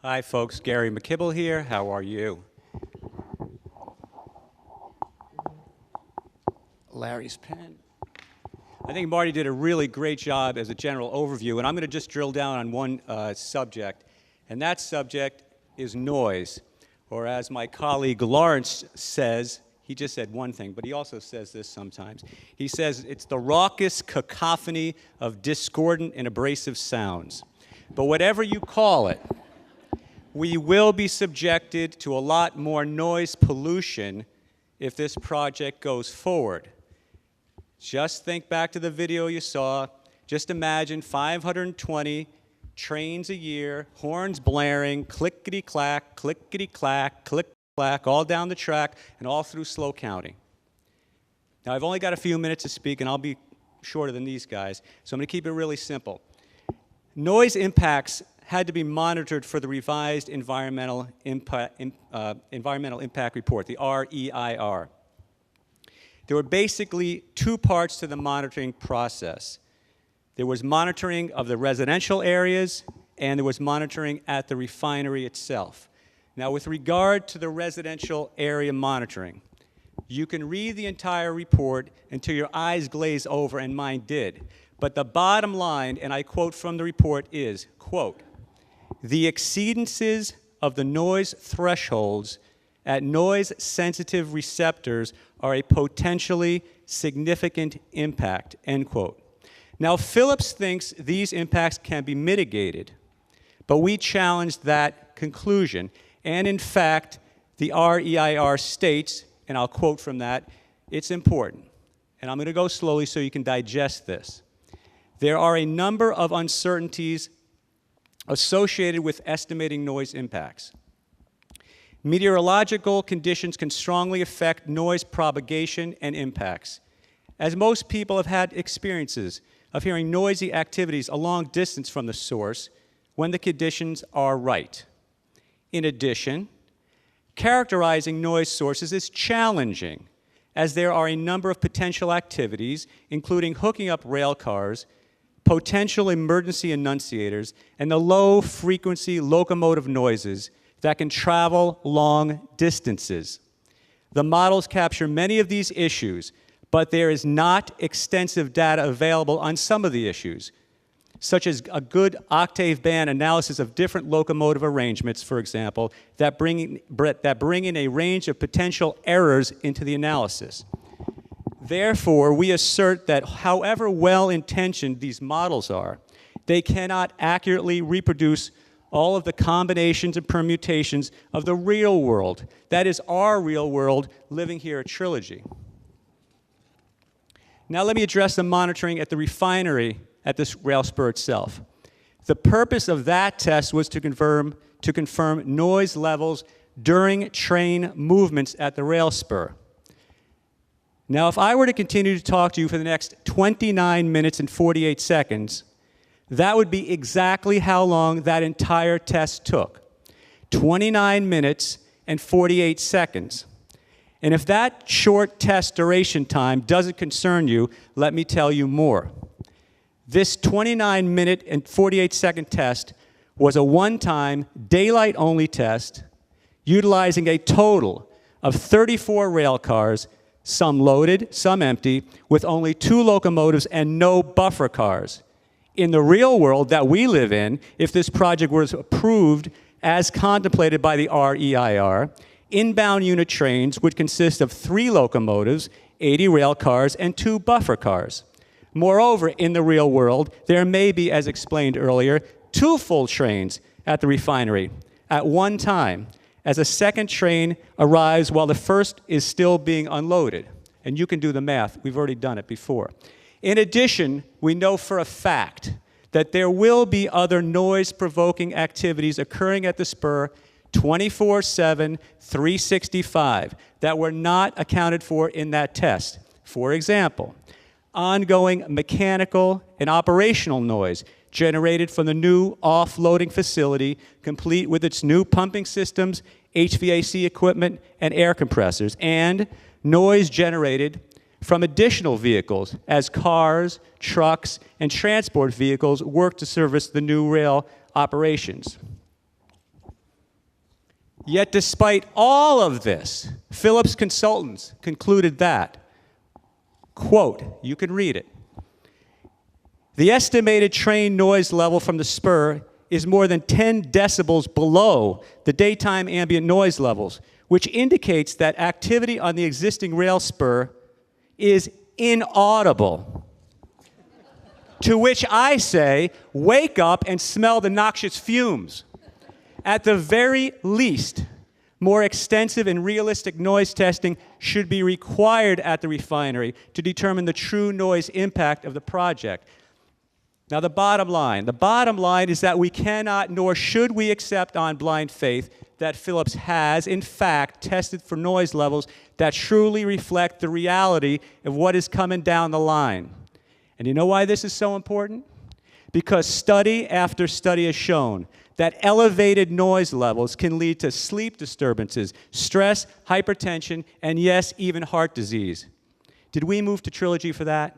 Hi folks, Gary McKible here. How are you? Larry's pen. I think Marty did a really great job as a general overview, and I'm going to just drill down on one subject, and that subject is noise, or as my colleague Lawrence says, he just said one thing, but he also says this sometimes. He says it's the raucous cacophony of discordant and abrasive sounds. But whatever you call it, we will be subjected to a lot more noise pollution if this project goes forward. Just think back to the video you saw. Just imagine 520 trains a year, horns blaring, clickety-clack, clickety-clack, click-clack, all down the track and all through slow counting. Now, I've only got a few minutes to speak, and I'll be shorter than these guys, so I'm going to keep it really simple. Noise impacts had to be monitored for the revised Environmental Impact Report, the REIR. There were basically two parts to the monitoring process. There was monitoring of the residential areas, and there was monitoring at the refinery itself. Now, with regard to the residential area monitoring, you can read the entire report until your eyes glaze over, and mine did. But the bottom line, and I quote from the report, is, quote, "The exceedances of the noise thresholds at noise-sensitive receptors are a potentially significant impact," end quote. Now, Phillips thinks these impacts can be mitigated, but we challenge that conclusion. And in fact, the REIR states, and I'll quote from that, it's important. And I'm going to go slowly so you can digest this. There are a number of uncertainties associated with estimating noise impacts. Meteorological conditions can strongly affect noise propagation and impacts, as most people have had experiences of hearing noisy activities a long distance from the source when the conditions are right. In addition, characterizing noise sources is challenging, as there are a number of potential activities, including hooking up rail cars, potential emergency annunciators, and the low-frequency locomotive noises that can travel long distances. The models capture many of these issues, but there is not extensive data available on some of the issues, such as a good octave band analysis of different locomotive arrangements, for example, that bring in a range of potential errors into the analysis. Therefore, we assert that however well-intentioned these models are, they cannot accurately reproduce all of the combinations and permutations of the real world. That is our real world living here at Trilogy. Now let me address the monitoring at the refinery at this rail spur itself. The purpose of that test was to confirm noise levels during train movements at the rail spur. Now, if I were to continue to talk to you for the next 29 minutes and 48 seconds, that would be exactly how long that entire test took. 29 minutes and 48 seconds. And if that short test duration time doesn't concern you, let me tell you more. This 29-minute and 48-second test was a one-time, daylight-only test utilizing a total of 34 rail cars, some loaded, some empty, with only 2 locomotives and no buffer cars. In the real world that we live in, if this project was approved as contemplated by the REIR, inbound unit trains would consist of 3 locomotives, 80 rail cars, and 2 buffer cars. Moreover, in the real world, there may be, as explained earlier, 2 full trains at the refinery at one time, as a second train arrives while the first is still being unloaded. And you can do the math. We've already done it before. In addition, we know for a fact that there will be other noise-provoking activities occurring at the spur 24/7, 365 that were not accounted for in that test. For example, ongoing mechanical and operational noise generated from the new offloading facility, complete with its new pumping systems, HVAC equipment, and air compressors, and noise generated from additional vehicles as cars, trucks, and transport vehicles work to service the new rail operations. Yet despite all of this, Phillips consultants concluded that, quote, you can read it, the estimated train noise level from the spur is more than 10 decibels below the daytime ambient noise levels, which indicates that activity on the existing rail spur is inaudible. To which I say, wake up and smell the noxious fumes. At the very least, more extensive and realistic noise testing should be required at the refinery to determine the true noise impact of the project. Now, the bottom line is that we cannot nor should we accept on blind faith that Phillips has, in fact, tested for noise levels that truly reflect the reality of what is coming down the line. And you know why this is so important? Because study after study has shown that elevated noise levels can lead to sleep disturbances, stress, hypertension, and yes, even heart disease. Did we move to Trilogy for that?